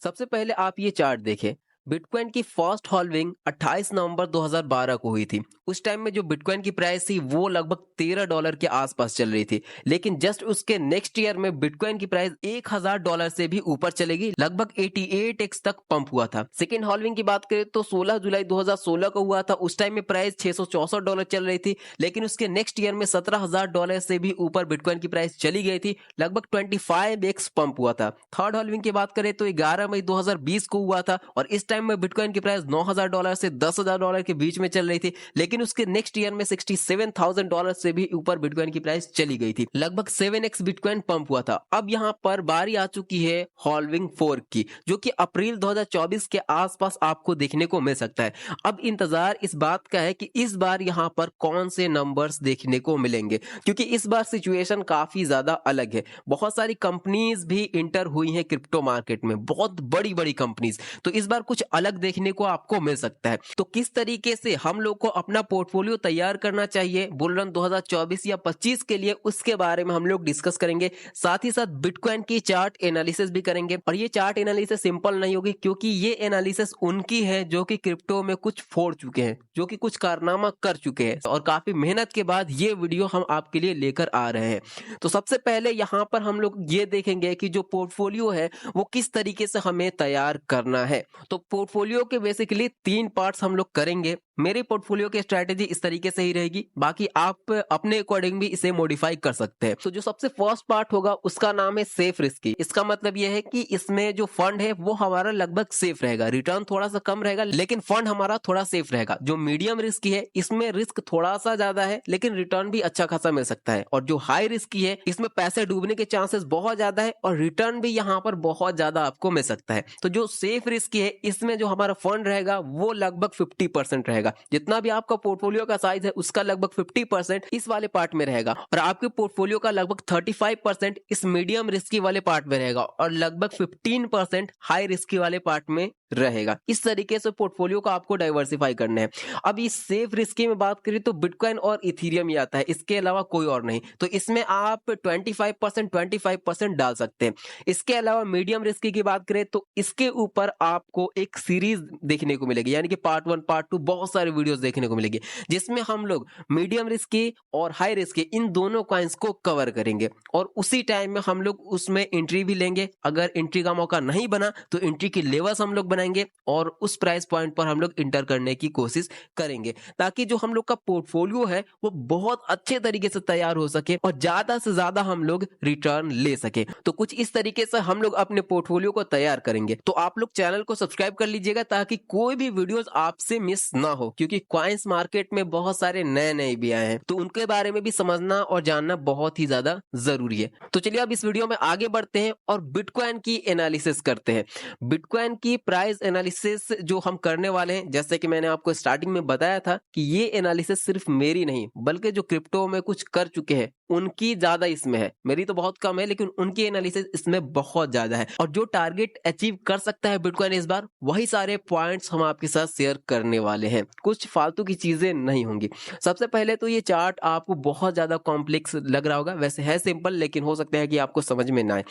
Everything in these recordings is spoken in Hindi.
सबसे पहले आप ये चार्ट देखें। बिटकॉइन की फर्स्ट हॉल्विंग 28 नवंबर 2012 को हुई थी। उस टाइम में जो बिटकॉइन की प्राइस थी वो लगभग $13 के आसपास चल रही थी। लेकिन जस्ट उसके नेक्स्ट ईयर में बिटकॉइन की प्राइस $1000 से भी ऊपर चलेगी, लगभग 88x तक पंप हुआ था। सेकेंड हॉल्विंग की बात करें तो 16 जुलाई 2016 को हुआ था। उस टाइम में प्राइस $664 चल रही थी, लेकिन उसके नेक्स्ट ईयर में $17000 से भी ऊपर बिटकॉइन की प्राइस चली गई थी, लगभग 25x पंप हुआ था। थर्ड हॉल्विंग की बात करें तो 11 मई 2020 को हुआ था और इस टाइम में बिटकॉइन की प्राइस $9000 से $10000 के बीच में चल रही थी, लेकिन उसके नेक्स्ट ईयर में $67000 से भी ऊपर बिटकॉइन की प्राइस चली गई थी, लगभग 7x बिटकॉइन पंप हुआ था। अब यहाँ पर बारी आ चुकी है हॉल्विंग 4 की, जो कि अप्रैल 2024 के आसपास आपको देखने को मिल सकता है। अब इंतजार इस बात का है कि इस बार यहाँ पर कौन से नंबर्स देखने को मिलेंगे, क्योंकि इस बार सिचुएशन काफी ज्यादा अलग है। बहुत सारी कंपनीज भी इंटर हुई हैं क्रिप्टो मार्केट में, बहुत बड़ी बड़ी कंपनीज, तो इस बार कुछ अलग देखने को आपको मिल सकता है। तो किस तरीके से हम लोग को अपना पोर्टफोलियो तैयार करना चाहिए बुल रन 2024 या 25 के लिए, उसके बारे में हम लोग डिस्कस करेंगे। साथ ही साथ बिटकॉइन की चार्ट एनालिसिस भी करेंगे, और ये चार्ट एनालिसिस सिंपल नहीं होगी, क्योंकि ये एनालिसिस उनकी है जो कि क्रिप्टो में कुछ फोड़ चुके हैं, जो कि कुछ कारनामा कर चुके हैं, और काफी मेहनत के बाद ये वीडियो हम आपके लिए लेकर आ रहे हैं। तो सबसे पहले यहाँ पर हम लोग ये देखेंगे कि जो पोर्टफोलियो है वो किस तरीके से हमें तैयार करना है। तो पोर्टफोलियो के बेसिकली 3 पार्ट्स हम लोग करेंगे। मेरी पोर्टफोलियो की स्ट्रैटेजी इस तरीके से ही रहेगी, बाकी आप अपने अकॉर्डिंग भी इसे मॉडिफाई कर सकते हैं। तो जो सबसे फर्स्ट पार्ट होगा उसका नाम है सेफ रिस्की। इसका मतलब यह है कि इसमें जो फंड है वो हमारा लगभग सेफ रहेगा, रिटर्न थोड़ा सा कम रहेगा लेकिन फंड हमारा थोड़ा सेफ रहेगा। जो मीडियम रिस्की है इसमें रिस्क थोड़ा सा ज्यादा है लेकिन रिटर्न भी अच्छा खासा मिल सकता है, और जो हाई रिस्की है इसमें पैसे डूबने के चांसेस बहुत ज्यादा है और रिटर्न भी यहाँ पर बहुत ज्यादा आपको मिल सकता है। तो जो सेफ रिस्की है इसमें जो हमारा फंड रहेगा वो लगभग 50% रहेगा। जितना भी आपका पोर्टफोलियो का साइज है उसका लगभग 50% इस वाले पार्ट में रहेगा, और आपके पोर्टफोलियो का लगभग 35% इस मीडियम रिस्की वाले पार्ट में रहेगा, और लगभग 15% हाई रिस्की वाले पार्ट में रहेगा। इस तरीके से पोर्टफोलियो को आपको डाइवर्सिफाई करना है। अब इस सेफ रिस्की में बात करें तो बिटकॉइन और इथेरियम ही आता है, इसके अलावा कोई और नहीं। तो इसमें आप 25% डाल सकते हैं। इसके अलावा मीडियम रिस्की की बात करें तो इसके ऊपर आपको एक सीरीज देखने को मिलेगी, यानी कि पार्ट 1 पार्ट 2 बहुत सारे वीडियोस देखने को मिलेगी, जिसमें हम लोग मीडियम रिस्की और हाई रिस्की इन दोनों कॉइन्स को कवर करेंगे, और उसी टाइम में हम लोग उसमें एंट्री भी लेंगे। अगर एंट्री का मौका नहीं बना तो एंट्री की लेवल्स हम लोग बनाएंगे और उस प्राइस पॉइंट पर हम लोग इंटर करने की कोशिश करेंगे, ताकि जो हम लोग का पोर्टफोलियो है वो बहुत अच्छे तरीके से तैयार हो सके और ज्यादा से ज्यादा हम लोग रिटर्न ले सके। तो कुछ इस तरीके से हम लोग अपने पोर्टफोलियो को तैयार करेंगे। तो आप लोग चैनल को सब्सक्राइब कर लीजिएगा ताकि कोई भी वीडियोस आपसे मिस ना हो, क्योंकि कॉइन्स मार्केट में बहुत सारे नए नए भी आए हैं, तो उनके बारे में भी समझना और जानना बहुत ही ज्यादा जरूरी है। तो चलिए अब इस वीडियो में आगे बढ़ते हैं और बिटकॉइन की एनालिसिस करते हैं। बिटकॉइन की प्राइस एनालिसिस जो हम करने वाले हैं, जैसे कि मैंने आपको स्टार्टिंग में बताया था कि ये एनालिसिस सिर्फ मेरी नहीं बल्कि जो क्रिप्टो में कुछ कर चुके हैं उनकी ज्यादा इसमें है। मेरी तो बहुत कम है लेकिन उनकी एनालिसिस इसमें बहुत ज्यादा है, और जो टारगेट अचीव कर सकता है बिटकॉइन इस बार, वही सारे पॉइंट्स हम आपके साथ शेयर करने वाले हैं। कुछ फालतू की चीजें नहीं होंगी। सबसे पहले तो ये चार्ट आपको बहुत ज्यादा कॉम्प्लेक्स लग रहा होगा, वैसे है सिंपल लेकिन हो सकता है कि आपको समझ में ना आए।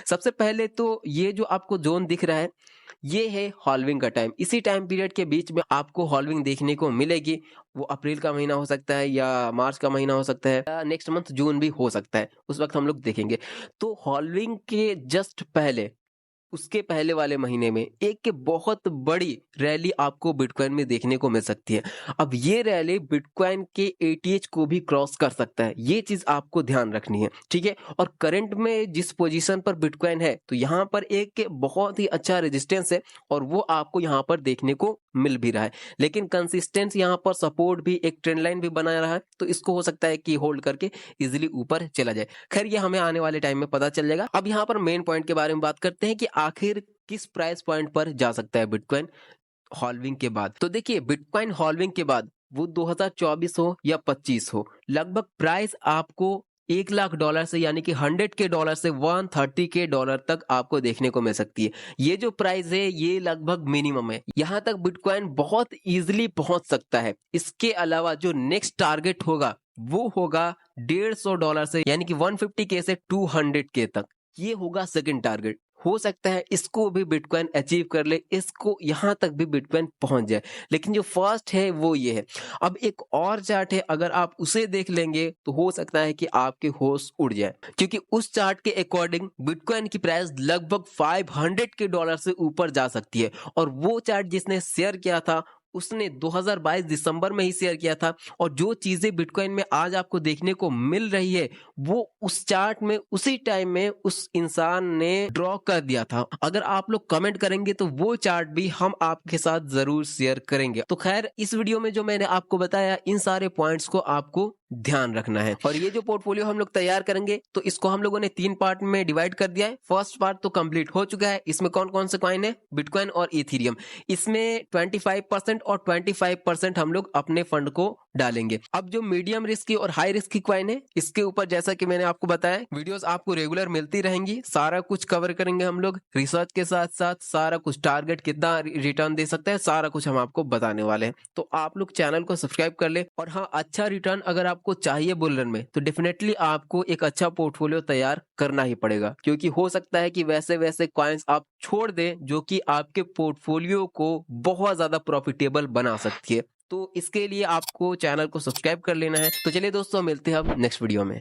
सबसे पहले तो ये जो आपको जोन दिख रहा है ये है हॉल्विंग का टाइम। इसी टाइम पीरियड के बीच में आपको हॉल्विंग देखने को मिलेगी। वो अप्रैल का महीना हो सकता है या मार्च का महीना हो सकता है या नेक्स्ट मंथ जून भी हो सकता है, उस वक्त हम लोग देखेंगे। तो हॉल्विंग के जस्ट पहले, उसके पहले वाले महीने में एक बहुत बड़ी रैली आपको बिटकॉइन में देखने को मिल सकती है। अब ये रैली बिटकॉइन के एटीएच को भी क्रॉस कर सकता है, ये चीज आपको ध्यान रखनी है, ठीक है। और करंट में जिस पोजीशन पर बिटकॉइन है तो यहाँ पर एक बहुत ही अच्छा रेजिस्टेंस है और वो आपको यहाँ पर देखने को मिल भी रहा है, लेकिन कंसिस्टेंस यहाँ पर सपोर्ट भी, एक ट्रेंड लाइन भी बना रहा है, तो इसको हो सकता है कि होल्ड करके इजिली ऊपर चला जाए। खैर ये हमें आने वाले टाइम में पता चल जाएगा। अब यहाँ पर मेन पॉइंट के बारे में बात करते हैं कि आखिर किस प्राइस पॉइंट पर जा सकता है बिटकॉइन हॉल्विंग के बाद। तो देखिए बिटकॉइन हॉल्विंग के बाद वो 2024 हो या 25 हो, लगभग प्राइस आपको $1,00,000 से, यानी कि $100K से $130K तक आपको देखने को मिल सकती है। ये जो प्राइस है ये लगभग मिनिमम है, यहाँ तक बिटकॉइन बहुत इजीली पहुंच सकता है। इसके अलावा जो नेक्स्ट टारगेट होगा वो होगा $150 से, यानी कि 150K से 200K तक, ये होगा सेकंड टारगेट। हो सकता है इसको भी बिटकॉइन अचीव कर ले, इसको यहाँ तक भी बिटकॉइन पहुंच जाए। लेकिन जो फर्स्ट है वो ये है। अब एक और चार्ट है, अगर आप उसे देख लेंगे तो हो सकता है कि आपके होश उड़ जाए, क्योंकि उस चार्ट के अकॉर्डिंग बिटकॉइन की प्राइस लगभग 500 के डॉलर से ऊपर जा सकती है। और वो चार्ट जिसने शेयर किया था उसने 2022 दिसंबर में ही शेयर किया था, और जो चीजें बिटकॉइन में आज आपको देखने को मिल रही है वो उस चार्ट में उसी टाइम में उस इंसान ने ड्रॉ कर दिया था। अगर आप लोग कमेंट करेंगे तो वो चार्ट भी हम आपके साथ जरूर शेयर करेंगे। तो खैर, इस वीडियो में जो मैंने आपको बताया इन सारे पॉइंट्स को आपको ध्यान रखना है। और ये जो पोर्टफोलियो हम लोग तैयार करेंगे तो इसको हम लोगों ने 3 पार्ट में डिवाइड कर दिया है। फर्स्ट पार्ट तो कंप्लीट हो चुका है। इसमें कौन कौन से कॉइन है? बिटकॉइन और इथेरियम। इसमें 25% और 25% हम लोग अपने फंड को डालेंगे। अब जो मीडियम रिस्क की और हाई रिस्क की कॉइन है, इसके ऊपर जैसा कि मैंने आपको बताया, वीडियोस आपको रेगुलर मिलती रहेंगी। सारा कुछ कवर करेंगे हम लोग, रिसर्च के साथ साथ सारा कुछ, टारगेट कितना रिटर्न दे सकता है, सारा कुछ हम आपको बताने वाले हैं। तो आप लोग चैनल को सब्सक्राइब कर ले। और हाँ, अच्छा रिटर्न अगर आपको चाहिए बुल रन में तो डेफिनेटली आपको एक अच्छा पोर्टफोलियो तैयार करना ही पड़ेगा, क्योंकि हो सकता है कि वैसे वैसे कॉइन्स आप छोड़ दें जो कि आपके पोर्टफोलियो को बहुत ज्यादा प्रॉफिटेबल बना सकती है। तो इसके लिए आपको चैनल को सब्सक्राइब कर लेना है। तो चलिए दोस्तों, मिलते हैं अब नेक्स्ट वीडियो में।